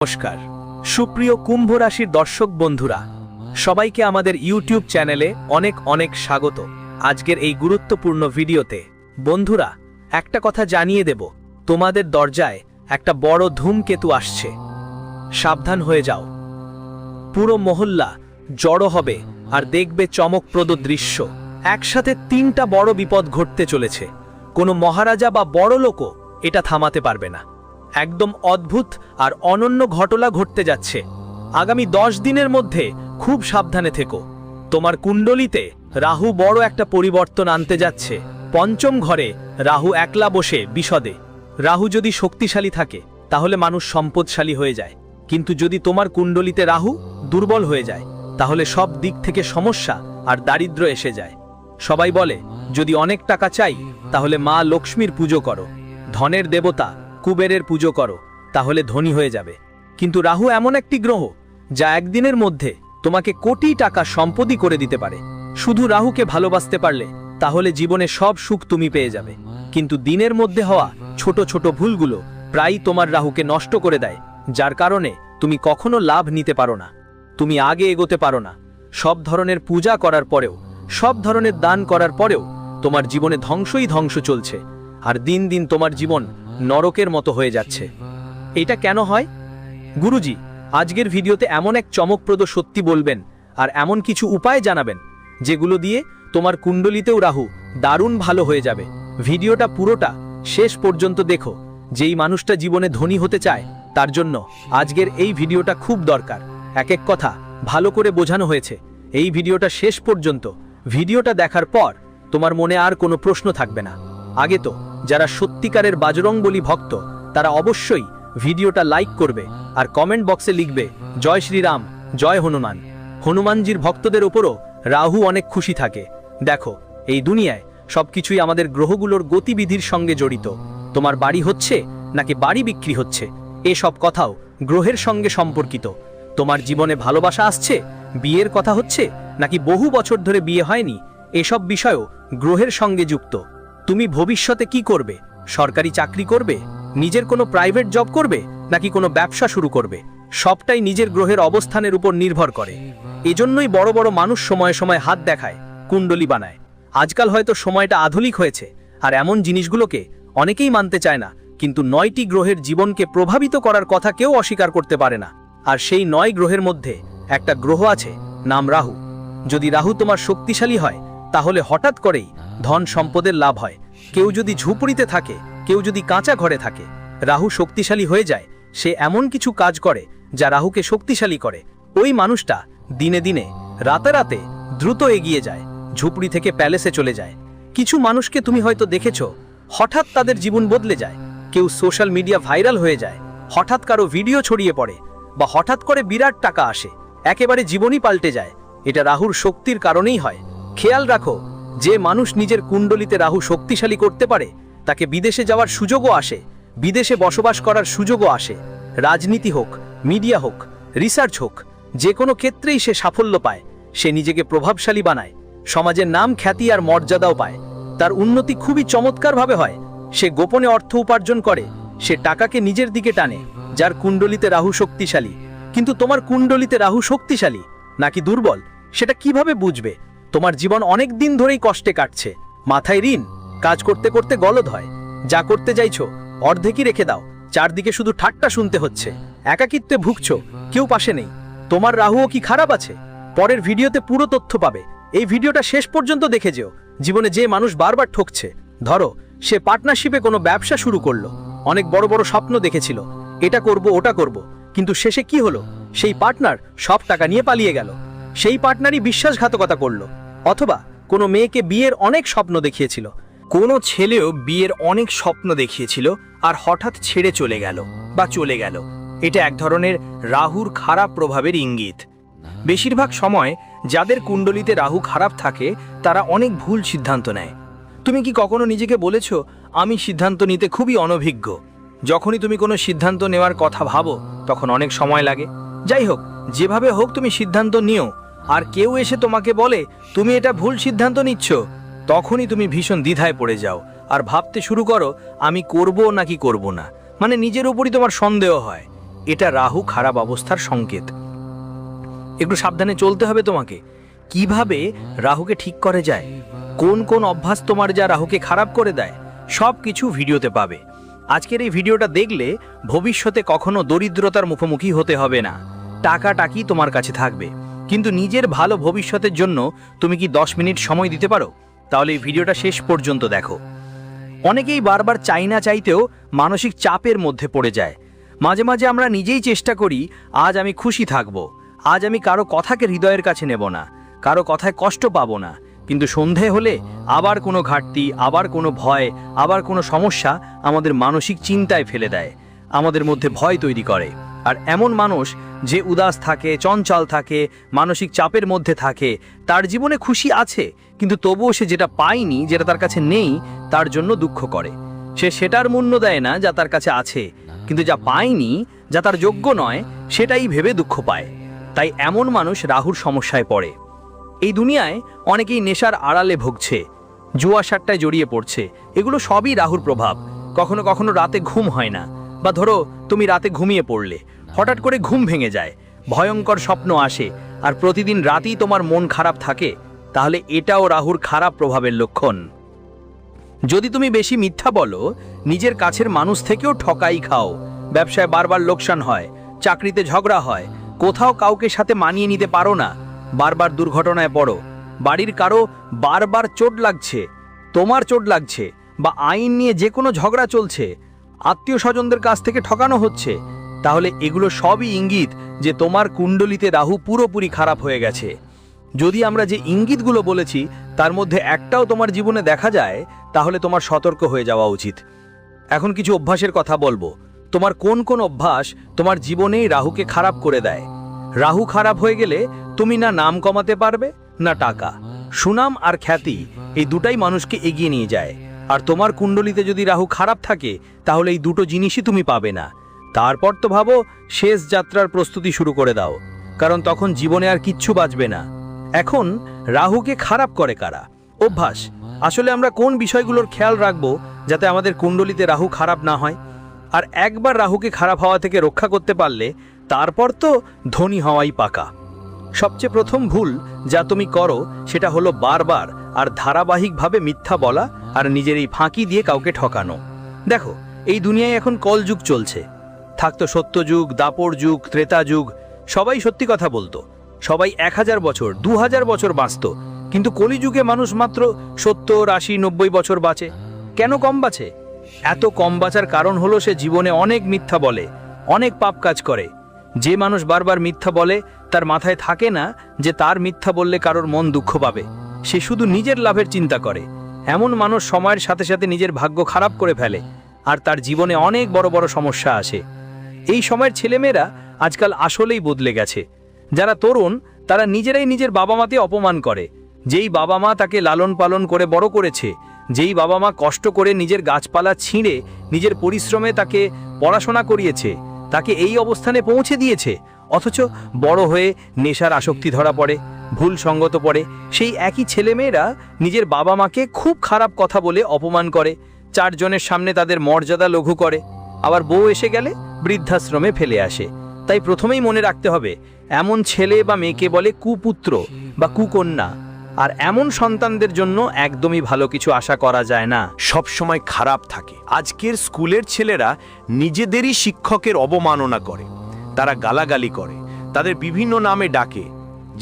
নমস্কার সুপ্রিয় কুম্ভ রাশির দর্শক বন্ধুরা, সবাইকে আমাদের ইউটিউব চ্যানেলে অনেক অনেক স্বাগত। আজকের এই গুরুত্বপূর্ণ ভিডিওতে বন্ধুরা একটা কথা জানিয়ে দেব, তোমাদের দরজায় একটা বড় ধূমকেতু আসছে, সাবধান হয়ে যাও। পুরো মহল্লা জড়ো হবে আর দেখবে চমকপ্রদ দৃশ্য। একসাথে তিনটা বড় বিপদ ঘটতে চলেছে। কোনো মহারাজা বা বড় লোকও এটা থামাতে পারবে না। একদম অদ্ভুত আর অনন্য ঘটনা ঘটতে যাচ্ছে। আগামী 10 দিনের মধ্যে খুব সাবধানে থেকো। তোমার কুণ্ডলিতে রাহু বড় একটা পরিবর্তন আনতে যাচ্ছে। পঞ্চম ঘরে রাহু একলা বসে বিশদে। রাহু যদি শক্তিশালী থাকে তাহলে মানুষ সম্পদশালী হয়ে যায়, কিন্তু যদি তোমার কুণ্ডলিতে রাহু দুর্বল হয়ে যায় তাহলে সব দিক থেকে সমস্যা আর দারিদ্র্য এসে যায়। সবাই বলে যদি অনেক টাকা চাই তাহলে মা লক্ষ্মীর পুজো করো, ধনের দেবতা কুবেরের পুজো করো, তাহলে ধনী হয়ে যাবে। কিন্তু রাহু এমন একটি গ্রহ যা একদিনের মধ্যে তোমাকে কোটি টাকা সম্পত্তি করে দিতে পারে। শুধু রাহুকে ভালোবাসতে পারলে তাহলে জীবনে সব সুখ তুমি পেয়ে যাবে। কিন্তু দিনের মধ্যে হওয়া ছোট ছোট ভুলগুলো প্রায়ই তোমার রাহুকে নষ্ট করে দেয়, যার কারণে তুমি কখনো লাভ নিতে পারো না, তুমি আগে এগোতে পারো না। সব ধরনের পূজা করার পরেও, সব ধরনের দান করার পরেও তোমার জীবনে ধ্বংসই ধ্বংস চলছে, আর দিন দিন তোমার জীবন নরকের মতো হয়ে যাচ্ছে। এটা কেন হয়? গুরুজি আজকের ভিডিওতে এমন এক চমকপ্রদ সত্যি বলবেন আর এমন কিছু উপায় জানাবেন যেগুলো দিয়ে তোমার কুণ্ডলিতেও রাহু দারুণ ভালো হয়ে যাবে। ভিডিওটা পুরোটা শেষ পর্যন্ত দেখো। যেই মানুষটা জীবনে ধনী হতে চায় তার জন্য আজকের এই ভিডিওটা খুব দরকার। এক এক কথা ভালো করে বোঝানো হয়েছে। এই ভিডিওটা শেষ পর্যন্ত, ভিডিওটা দেখার পর তোমার মনে আর কোনো প্রশ্ন থাকবে না। আগে তো যারা সত্যিকারের বাজরংবলী ভক্ত তারা অবশ্যই ভিডিওটা লাইক করবে আর কমেন্ট বক্সে লিখবে জয় শ্রীরাম, জয় হনুমান। হনুমানজির ভক্তদের ওপরও রাহু অনেক খুশি থাকে। দেখো এই দুনিয়ায় সবকিছুই আমাদের গ্রহগুলোর গতিবিধির সঙ্গে জড়িত। তোমার বাড়ি হচ্ছে নাকি বাড়ি বিক্রি হচ্ছে, এসব কথাও গ্রহের সঙ্গে সম্পর্কিত। তোমার জীবনে ভালোবাসা আসছে, বিয়ের কথা হচ্ছে নাকি বহু বছর ধরে বিয়ে হয়নি, এসব বিষয়ও গ্রহের সঙ্গে যুক্ত। তুমি ভবিষ্যতে কি করবে? সরকারি চাকরি করবে, নিজের কোনো প্রাইভেট জব করবে নাকি কোনো ব্যবসা শুরু করবে, সবটাই নিজের গ্রহের অবস্থানের উপর নির্ভর করে। এজন্যই বড় বড় মানুষ সময়ে সময়ে হাত দেখায়, কুণ্ডলী বানায়। আজকাল হয়তো সময়টা আধুনিক হয়েছে আর এমন জিনিসগুলোকে অনেকেই মানতে চায় না, কিন্তু 9টি গ্রহের জীবনকে প্রভাবিত করার কথা কেউ অস্বীকার করতে পারে না। আর সেই 9 গ্রহের মধ্যে একটা গ্রহ আছে, নাম রাহু। যদি রাহু তোমার শক্তিশালী হয় তাহলে হঠাৎ করেই ধন সম্পদের লাভ হয়। কেউ যদি ঝুপড়িতে থাকে, কেউ যদি কাঁচা ঘরে থাকে, রাহু শক্তিশালী হয়ে যায়। সে এমন কিছু কাজ করে যা রাহুকে শক্তিশালী করে। ওই মানুষটা দিনে দিনে, রাতে রাতে দ্রুত এগিয়ে যায়, ঝুপড়ি থেকে প্যালেসে চলে যায়। কিছু মানুষকে তুমি হয়তো দেখেছো, হঠাৎ তাদের জীবন বদলে যায়। কেউ সোশ্যাল মিডিয়া ভাইরাল হয়ে যায়, হঠাৎ কারো ভিডিও ছড়িয়ে পড়ে, বা হঠাৎ করে বিরাট টাকা আসে, একেবারে জীবনই পাল্টে যায়। এটা রাহুর শক্তির কারণেই হয়। খেয়াল রাখো, যে মানুষ নিজের কুণ্ডলিতে রাহু শক্তিশালী করতে পারে তাকে বিদেশে যাওয়ার সুযোগও আসে, বিদেশে বসবাস করার সুযোগও আসে। রাজনীতি হোক, মিডিয়া হোক, রিসার্চ হোক, যে কোনো ক্ষেত্রেই সে সাফল্য পায়। সে নিজেকে প্রভাবশালী বানায়, সমাজের নাম, খ্যাতি আর মর্যাদাও পায়। তার উন্নতি খুবই চমৎকারভাবে হয়। সে গোপনে অর্থ উপার্জন করে, সে টাকাকে নিজের দিকে টানে। যার কুণ্ডলিতে রাহু শক্তিশালী। কিন্তু তোমার কুণ্ডলিতে রাহু শক্তিশালী নাকি দুর্বল সেটা কিভাবে বুঝবে? তোমার জীবন অনেক দিন ধরেই কষ্টে কাটছে, মাথায় ঋণ, কাজ করতে করতে গলদ হয়, যা করতে চাইছো অর্ধেকই রেখে দাও, চারদিকে শুধু ঠাট্টা শুনতে হচ্ছে, একাকিত্বে ভুগছো, কেউ পাশে নেই। তোমার রাহুও কি খারাপ আছে? পরের ভিডিওতে পুরো তথ্য পাবে। এই ভিডিওটা শেষ পর্যন্ত দেখে যেও। জীবনে যে মানুষ বারবার ঠকছে, ধরো সে পার্টনারশিপে কোনো ব্যবসা শুরু করলো, অনেক বড় বড় স্বপ্ন দেখেছিল, এটা করব ওটা করব, কিন্তু শেষে কি হলো? সেই পার্টনার সব টাকা নিয়ে পালিয়ে গেল। সেই পার্টনারই বিশ্বাসঘাতকতা করলো। অথবা কোনো মেয়েকে বিয়ের অনেক স্বপ্ন দেখিয়েছিল, কোনো ছেলেও বিয়ের অনেক স্বপ্ন দেখিয়েছিল আর হঠাৎ ছেড়ে চলে গেল বা চলে গেল। এটা এক ধরনের রাহুর খারাপ প্রভাবের ইঙ্গিত। বেশিরভাগ সময় যাদের কুণ্ডলিতে রাহু খারাপ থাকে তারা অনেক ভুল সিদ্ধান্ত নেয়। তুমি কি কখনো নিজেকে বলেছো আমি সিদ্ধান্ত নিতে খুবই অনভিজ্ঞ? যখনই তুমি কোনো সিদ্ধান্ত নেওয়ার কথা ভাবো তখন অনেক সময় লাগে। যাই হোক, যেভাবে হোক তুমি সিদ্ধান্ত নিও, আর কেউ এসে তোমাকে বলে তুমি এটা ভুল সিদ্ধান্ত নিচ্ছ, তখনই তুমি ভীষণ দ্বিধায় পড়ে যাও আর ভাবতে শুরু করো আমি করব নাকি করব না। মানে নিজের উপরই তোমার সন্দেহ হয়। এটা রাহু খারাপ অবস্থার সংকেত। একটু সাবধানে চলতে হবে তোমাকে। কিভাবে রাহুকে ঠিক করে যায়, কোন কোন অভ্যাস তোমার যা রাহুকে খারাপ করে দেয়, সব কিছু ভিডিওতে পাবে। আজকের এই ভিডিওটা দেখলে ভবিষ্যতে কখনো দরিদ্রতার মুখোমুখি হতে হবে না। টাকাটাকি তোমার কাছে থাকবে, কিন্তু নিজের ভালো ভবিষ্যতের জন্য তুমি কি 10 মিনিট সময় দিতে পারো? তাহলে এই ভিডিওটা শেষ পর্যন্ত দেখো। অনেকেই বারবার চাই না চাইতেও মানসিক চাপের মধ্যে পড়ে যায়। মাঝে মাঝে আমরা নিজেই চেষ্টা করি, আজ আমি খুশি থাকব, আজ আমি কারো কথাকে হৃদয়ের কাছে নেব না, কারো কথায় কষ্ট পাবো না। কিন্তু সন্ধে হলে আবার কোনো ঘাটতি, আবার কোনো ভয়, আবার কোনো সমস্যা আমাদের মানসিক চিন্তায় ফেলে দেয়, আমাদের মধ্যে ভয় তৈরি করে। আর এমন মানুষ যে উদাস থাকে, চঞ্চল থাকে, মানসিক চাপের মধ্যে থাকে, তার জীবনে খুশি আছে কিন্তু তবুও সে যেটা পায়নি, যেটা তার কাছে নেই, তার জন্য দুঃখ করে। সে সেটার মূল্য দেয় না যা তার কাছে আছে, কিন্তু যা পায়নি, যা তার যোগ্য নয়, সেটাই ভেবে দুঃখ পায়। তাই এমন মানুষ রাহুর সমস্যায় পড়ে। এই দুনিয়ায় অনেকেই নেশার আড়ালে ভুগছে, জুয়া সাট্টায় জড়িয়ে পড়ছে। এগুলো সবই রাহুর প্রভাব। কখনো কখনো রাতে ঘুম হয় না, বা ধরো তুমি রাতে ঘুমিয়ে পড়লে, হঠাৎ করে ঘুম ভেঙে যায়, ভয়ঙ্কর স্বপ্ন আসে, আর প্রতিদিন রাতেই তোমার মন খারাপ থাকে, তাহলে এটাও রাহুর খারাপ প্রভাবের লক্ষণ। যদি তুমি বেশি মিথ্যা বলো, নিজের কাছের মানুষ থেকেও ঠকাই খাও, ব্যবসায় বারবার লোকসান হয়, চাকরিতে ঝগড়া হয়, কোথাও কাউকে সাথে মানিয়ে নিতে পারো না, বারবার দুর্ঘটনায় পড়ো, বাড়ির কারো বারবার চোট লাগছে, তোমার চোট লাগছে, বা আইন নিয়ে যে কোনো ঝগড়া চলছে, আত্মীয় স্বজনদের কাছ থেকে ঠকানো হচ্ছে, তাহলে এগুলো সবই ইঙ্গিত যে তোমার কুণ্ডলিতে রাহু পুরোপুরি খারাপ হয়ে গেছে। যদি আমরা যে ইঙ্গিতগুলো বলেছি তার মধ্যে একটাও তোমার জীবনে দেখা যায়, তাহলে তোমার সতর্ক হয়ে যাওয়া উচিত। এখন কিছু অভ্যাসের কথা বলবো। তোমার কোন কোন অভ্যাস তোমার জীবনেই রাহুকে খারাপ করে দেয়? রাহু খারাপ হয়ে গেলে তুমি না নাম কমাতে পারবে, না টাকা। সুনাম আর খ্যাতি, এই দুটাই মানুষকে এগিয়ে নিয়ে যায়। আর তোমার কুণ্ডলিতে যদি রাহু খারাপ থাকে, তাহলে এই দুটো জিনিসই তুমি পাবে না। তারপর তো ভাবো, শেষ যাত্রার প্রস্তুতি শুরু করে দাও, কারণ তখন জীবনে আর কিচ্ছু বাঁচবে না। এখন রাহুকে খারাপ করে কারা? অভ্যাস। আসলে আমরা কোন বিষয়গুলোর খেয়াল রাখবো যাতে আমাদের কুণ্ডলিতে রাহু খারাপ না হয়? আর একবার রাহুকে খারাপ হওয়া থেকে রক্ষা করতে পারলে তারপর তো ধনী হওয়াই পাকা। সবচেয়ে প্রথম ভুল যা তুমি করো সেটা হলো বারবার আর ধারাবাহিকভাবে মিথ্যা বলা আর নিজের এই ফাঁকি দিয়ে কাউকে ঠকানো। দেখো, এই দুনিয়ায় এখন কলযুগ চলছে। থাকতো সত্যযুগ, দাপর যুগ, ত্রেতা যুগ, সবাই সত্যি কথা বলতো, সবাই 1000 বছর 2000 বছর বাঁচত। কিন্তু কলিযুগে মানুষ মাত্র 70, 80, 90 বছর বাঁচে। কেন কম বাঁচে? এত কম বাঁচার কারণ হলো সে জীবনে অনেক মিথ্যা বলে, অনেক পাপ কাজ করে। যে মানুষ বারবার মিথ্যা বলে, তার মাথায় থাকে না যে তার মিথ্যা বললে কারোর মন দুঃখ পাবে। সে শুধু নিজের লাভের চিন্তা করে। এমন মানুষ সময়ের সাথে সাথে নিজের ভাগ্য খারাপ করে ফেলে, আর তার জীবনে অনেক বড় বড় সমস্যা আসে। এই সময়ের ছেলেমেয়েরা আজকাল আসলেই বদলে গেছে। যারা তরুণ, তারা নিজেরাই নিজের বাবা মাকে অপমান করে। যেই বাবা মা তাকে লালন পালন করে বড় করেছে, যেই বাবা মা কষ্ট করে নিজের গাছপালা ছিঁড়ে নিজের পরিশ্রমে তাকে পড়াশোনা করিয়েছে, তাকে এই অবস্থানে পৌঁছে দিয়েছে, অথচ বড় হয়ে নেশার আসক্তি ধরা পড়ে, ভুল সঙ্গত পড়ে, সেই একই ছেলেমেয়েরা নিজের বাবা মাকে খুব খারাপ কথা বলে অপমান করে, 4 জনের সামনে তাদের মর্যাদা লঘু করে, আবার বউ এসে গেলে বৃদ্ধাশ্রমে ফেলে আসে। তাই প্রথমেই মনে রাখতে হবে, এমন ছেলে বা মেয়েকে বলে কুপুত্র বা কুকন্যা। আর এমন সন্তানদের জন্য একদমই ভালো কিছু আশা করা যায় না, সব সময় খারাপ থাকে। আজকের স্কুলের ছেলেরা নিজেদেরই শিক্ষকের অবমাননা করে, তারা গালাগালি করে, তাদের বিভিন্ন নামে ডাকে,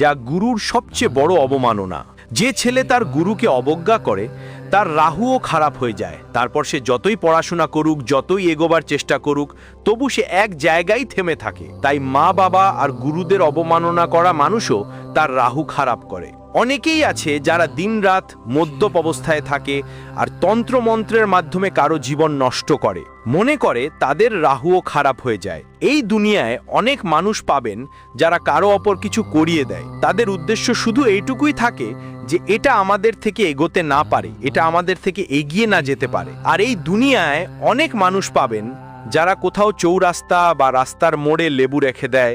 যা গুরুর সবচেয়ে বড় অবমাননা। যে ছেলে তার গুরুকে অবজ্ঞা করে, তার রাহুও খারাপ হয়ে যায়। তারপর সে যতই পড়াশোনা করুক, যতই এগোবার চেষ্টা করুক, তবু সে এক জায়গায় থেমে থাকে। তাই মা বাবা আর গুরুদের অবমাননা করা মানুষও তার রাহু খারাপ করে। অনেকেই আছে যারা দিনরাত মদ্যপ অবস্থায় থাকে আর তন্ত্রমন্ত্রের মাধ্যমে কারো জীবন নষ্ট করে, মনে করে তাদের রাহুও খারাপ হয়ে যায়। এই দুনিয়ায় অনেক মানুষ পাবেন যারা কারো অপর কিছু করিয়ে দেয়। তাদের উদ্দেশ্য শুধু এইটুকুই থাকে যে এটা আমাদের থেকে এগোতে না পারে, এটা আমাদের থেকে এগিয়ে না যেতে পারে। আর এই দুনিয়ায় অনেক মানুষ পাবেন যারা কোথাও চৌরাস্তা বা রাস্তার মোড়ে লেবু রেখে দেয়,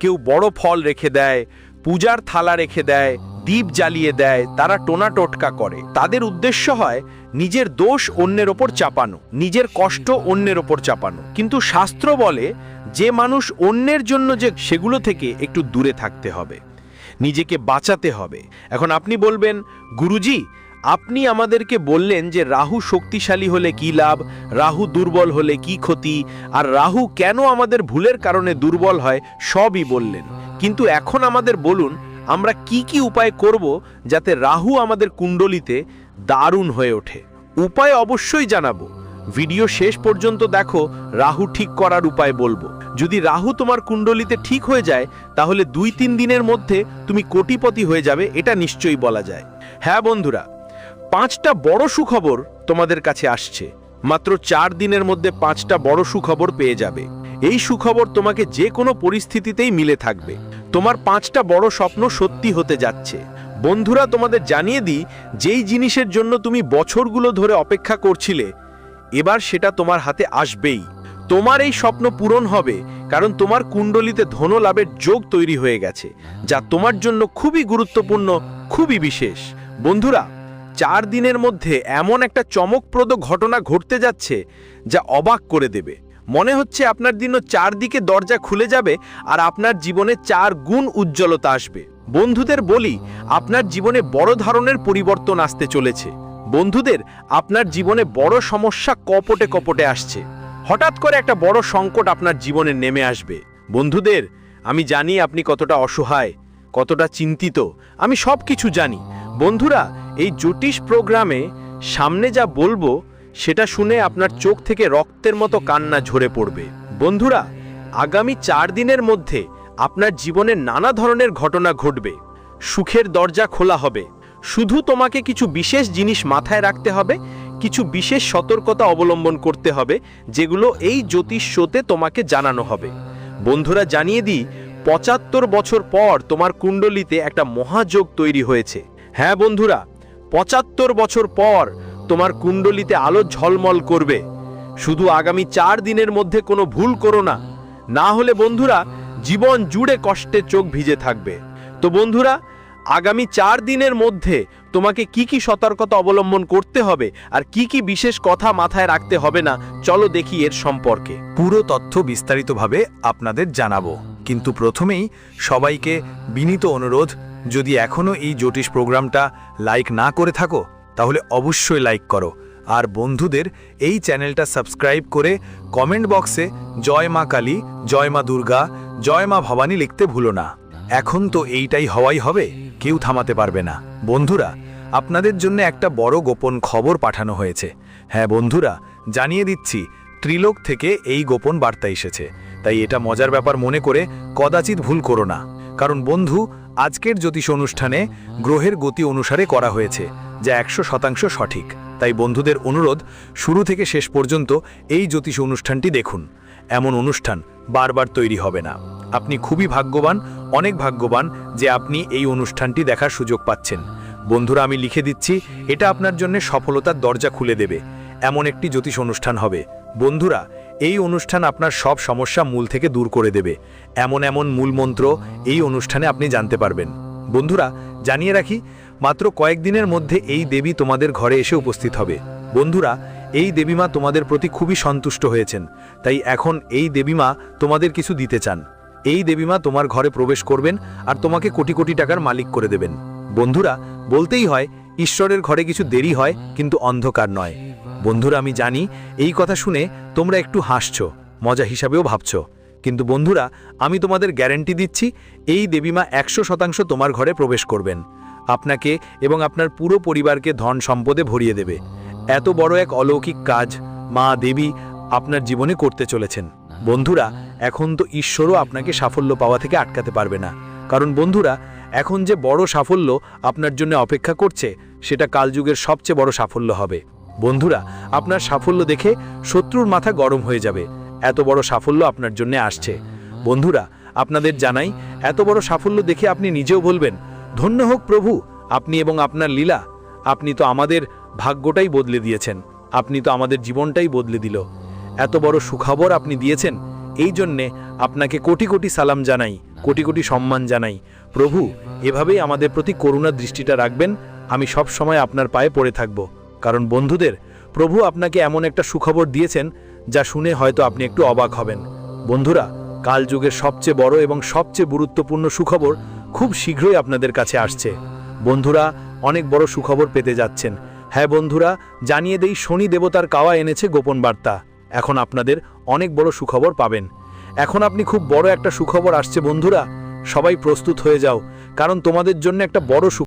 কেউ বড় ফল রেখে দেয়, পূজার থালা রেখে দেয়, দীপ জ্বালিয়ে দেয়, তারা টোনা টোটকা করে। তাদের উদ্দেশ্য হয় নিজের দোষ অন্যের ওপর চাপানো, নিজের কষ্ট অন্যের ওপর চাপানো। কিন্তু শাস্ত্র বলে যে মানুষ অন্যের জন্য যে সেগুলো থেকে একটু দূরে থাকতে হবে, নিজেকে বাঁচাতে হবে। এখন আপনি বলবেন, গুরুজি আপনি আমাদেরকে বললেন যে রাহু শক্তিশালী হলে কি লাভ, রাহু দুর্বল হলে কি ক্ষতি, আর রাহু কেন আমাদের ভুলের কারণে দুর্বল হয় সবই বললেন। কিন্তু এখন আমাদের বলুন আমরা কি কি উপায় করব যাতে রাহু আমাদের কুণ্ডলিতে দারুণ হয়ে ওঠে। উপায় অবশ্যই জানাবো, ভিডিও শেষ পর্যন্ত দেখো, রাহু ঠিক করার উপায় বলবো। যদি রাহু তোমার কুণ্ডলিতে ঠিক হয়ে যায় তাহলে 2-3 দিনের মধ্যে তুমি কোটিপতি হয়ে যাবে, এটা নিশ্চয়ই বলা যায়। হ্যাঁ বন্ধুরা, 5টা বড় সুখবর তোমাদের কাছে আসছে। মাত্র 4 দিনের মধ্যে 5টা বড় সুখবর পেয়ে যাবে। এই সুখবর তোমাকে যে কোনো পরিস্থিতিতেই মিলে থাকবে। তোমার 5টা বড় স্বপ্ন সত্যি হতে যাচ্ছে। বন্ধুরা তোমাদের জানিয়ে দিই, যেই জিনিসের জন্য তুমি বছরগুলো ধরে অপেক্ষা করছিলে এবার সেটা তোমার হাতে আসবেই। তোমার এই স্বপ্ন পূরণ হবে কারণ তোমার কুণ্ডলিতে ধনলাভের যোগ তৈরি হয়ে গেছে, যা তোমার জন্য খুবই গুরুত্বপূর্ণ, খুবই বিশেষ। বন্ধুরা 4 দিনের মধ্যে এমন একটা চমকপ্রদ ঘটনা ঘটতে যাচ্ছে যা অবাক করে দেবে। মনে হচ্ছে আপনার দিনও 4 দিকে দরজা খুলে যাবে আর আপনার জীবনে 4 গুণ উজ্জ্বলতা আসবে। বন্ধুদের বলি, আপনার জীবনে বড় ধরনের পরিবর্তন আসতে চলেছে। বন্ধুদের আপনার জীবনে বড় সমস্যা কপটে কপটে আসছে। হঠাৎ করে একটা বড় সংকট আপনার জীবনে নেমে আসবে। বন্ধুদের আমি জানি আপনি কতটা অসহায়, কতটা চিন্তিত, আমি সব কিছু জানি। বন্ধুরা এই জ্যোতিষ প্রোগ্রামে সামনে যা বলবো সেটা শুনে আপনার চোখ থেকে রক্তের মতো কান্না ঝরে পড়বে। বন্ধুরা আগামী 4 দিনের মধ্যে আপনার জীবনে নানা ধরনের ঘটনা ঘটবে। সুখের দরজা খোলা হবে। শুধু তোমাকে কিছু বিশেষ জিনিস মাথায় রাখতে হবে, কিছু বিশেষ সতর্কতা অবলম্বন করতে হবে, যেগুলো এই জ্যোতিষ শোতে তোমাকে জানানো হবে। বন্ধুরা জানিয়ে দিই, 75 বছর পর তোমার কুণ্ডলিতে একটা মহাযোগ তৈরি হয়েছে। হ্যাঁ বন্ধুরা, 75 বছর পর তোমার কুণ্ডলিতে আলো ঝলমল করবে। শুধু আগামী 4 দিনের মধ্যে কোনো ভুল করো না, না হলে বন্ধুরা জীবন জুড়ে কষ্টে চোখ ভিজে থাকবে। তো বন্ধুরা আগামী 4 দিনের মধ্যে তোমাকে কি কি সতর্কতা অবলম্বন করতে হবে আর কি কি বিশেষ কথা মাথায় রাখতে হবে না, চলো দেখি এর সম্পর্কে। পুরো তথ্য বিস্তারিতভাবে আপনাদের জানাবো, কিন্তু প্রথমেই সবাইকে বিনীত অনুরোধ, যদি এখনো এই জ্যোতিষ প্রোগ্রামটা লাইক না করে থাকো তাহলে অবশ্যই লাইক করো, আর বন্ধুদের এই চ্যানেলটা সাবস্ক্রাইব করে কমেন্ট বক্সে জয় মা কালী, জয় মা দুর্গা, জয় মা ভবানী লিখতে ভুলো না। এখন তো এইটাই হওয়াই হবে, কেউ থামাতে পারবে না। বন্ধুরা আপনাদের জন্য একটা বড় গোপন খবর পাঠানো হয়েছে। হ্যাঁ বন্ধুরা জানিয়ে দিচ্ছি, ত্রিলোক থেকে এই গোপন বার্তা এসেছে, তাই এটা মজার ব্যাপার মনে করে কদাচিৎ ভুল করো না। কারণ বন্ধু আজকের জ্যোতিষ অনুষ্ঠানে গ্রহের গতি অনুসারে করা হয়েছে, যা 100% সঠিক। তাই বন্ধুদের অনুরোধ, শুরু থেকে শেষ পর্যন্ত এই জ্যোতিষ অনুষ্ঠানটি দেখুন। এমন অনুষ্ঠান বারবার তৈরি হবে না। আপনি খুবই ভাগ্যবান, অনেক ভাগ্যবান যে আপনি এই অনুষ্ঠানটি দেখার সুযোগ পাচ্ছেন। বন্ধুরা আমি লিখে দিচ্ছি, এটা আপনার জন্য সফলতার দরজা খুলে দেবে। এমন একটি জ্যোতিষ অনুষ্ঠান হবে বন্ধুরা, এই অনুষ্ঠান আপনার সব সমস্যা মূল থেকে দূর করে দেবে। এমন এমন মূল মন্ত্র এই অনুষ্ঠানে আপনি জানতে পারবেন। বন্ধুরা জানিয়ে রাখি, মাত্র কয়েকদিনের মধ্যে এই দেবী তোমাদের ঘরে এসে উপস্থিত হবে। বন্ধুরা এই দেবীমা তোমাদের প্রতি খুবই সন্তুষ্ট হয়েছেন, তাই এখন এই দেবীমা তোমাদের কিছু দিতে চান। এই দেবীমা তোমার ঘরে প্রবেশ করবেন আর তোমাকে কোটি কোটি টাকার মালিক করে দেবেন। বন্ধুরা বলতেই হয়, ঈশ্বরের ঘরে কিছু দেরি হয় কিন্তু অন্ধকার নয়। বন্ধুরা আমি জানি এই কথা শুনে তোমরা একটু হাসছো, মজা হিসাবেও ভাবছো, কিন্তু বন্ধুরা আমি তোমাদের গ্যারান্টি দিচ্ছি, এই দেবীমা 100% তোমার ঘরে প্রবেশ করবেন, আপনাকে এবং আপনার পুরো পরিবারকে ধন সম্পদে ভরিয়ে দেবে। এত বড় এক অলৌকিক কাজ মা দেবী আপনার জীবনে করতে চলেছেন। বন্ধুরা এখন তো ঈশ্বরও আপনাকে সাফল্য পাওয়া থেকে আটকাতে পারবে না, কারণ বন্ধুরা এখন যে বড় সাফল্য আপনার জন্য অপেক্ষা করছে সেটা কালযুগের সবচেয়ে বড় সাফল্য হবে। বন্ধুরা আপনার সাফল্য দেখে শত্রুর মাথা গরম হয়ে যাবে, এত বড় সাফল্য আপনার জন্য আসছে। বন্ধুরা আপনাদের জানাই, এত বড় সাফল্য দেখে আপনি নিজেও বলবেন, ধন্য হোক প্রভু, আপনি এবং আপনার লীলা, আপনি তো আমাদের ভাগ্যটাই বদলে দিয়েছেন, আপনি তো আমাদের জীবনটাই বদলে দিল। এত বড় সুখবর আপনি দিয়েছেন, এই জন্যে আপনাকে কোটি কোটি সালাম জানাই, কোটি কোটি সম্মান জানাই। প্রভু এভাবেই আমাদের প্রতি করুণার দৃষ্টিটা রাখবেন। আমি সব সময় আপনার পায়ে পড়ে থাকব, কারণ বন্ধুদের প্রভু আপনাকে এমন একটা সুখবর দিয়েছেন যা শুনে হয়তো আপনি একটু অবাক হবেন। বন্ধুরা, কালযুগের সবচেয়ে বড় এবং সবচেয়ে গুরুত্বপূর্ণ সুখবর খুব শীঘ্রই আপনাদের কাছে আসছে। বন্ধুরা, অনেক বড় সুখবর পেতে যাচ্ছেন। হ্যাঁ বন্ধুরা, জানিয়ে দেই, শনি দেবতার কাওয়া এনেছে গোপন বার্তা। এখন আপনাদের অনেক বড় সুখবর পাবেন। এখন আপনি খুব বড় একটা সুখবর আসছে বন্ধুরা, সবাই প্রস্তুত হয়ে যাও, কারণ তোমাদের জন্য একটা বড়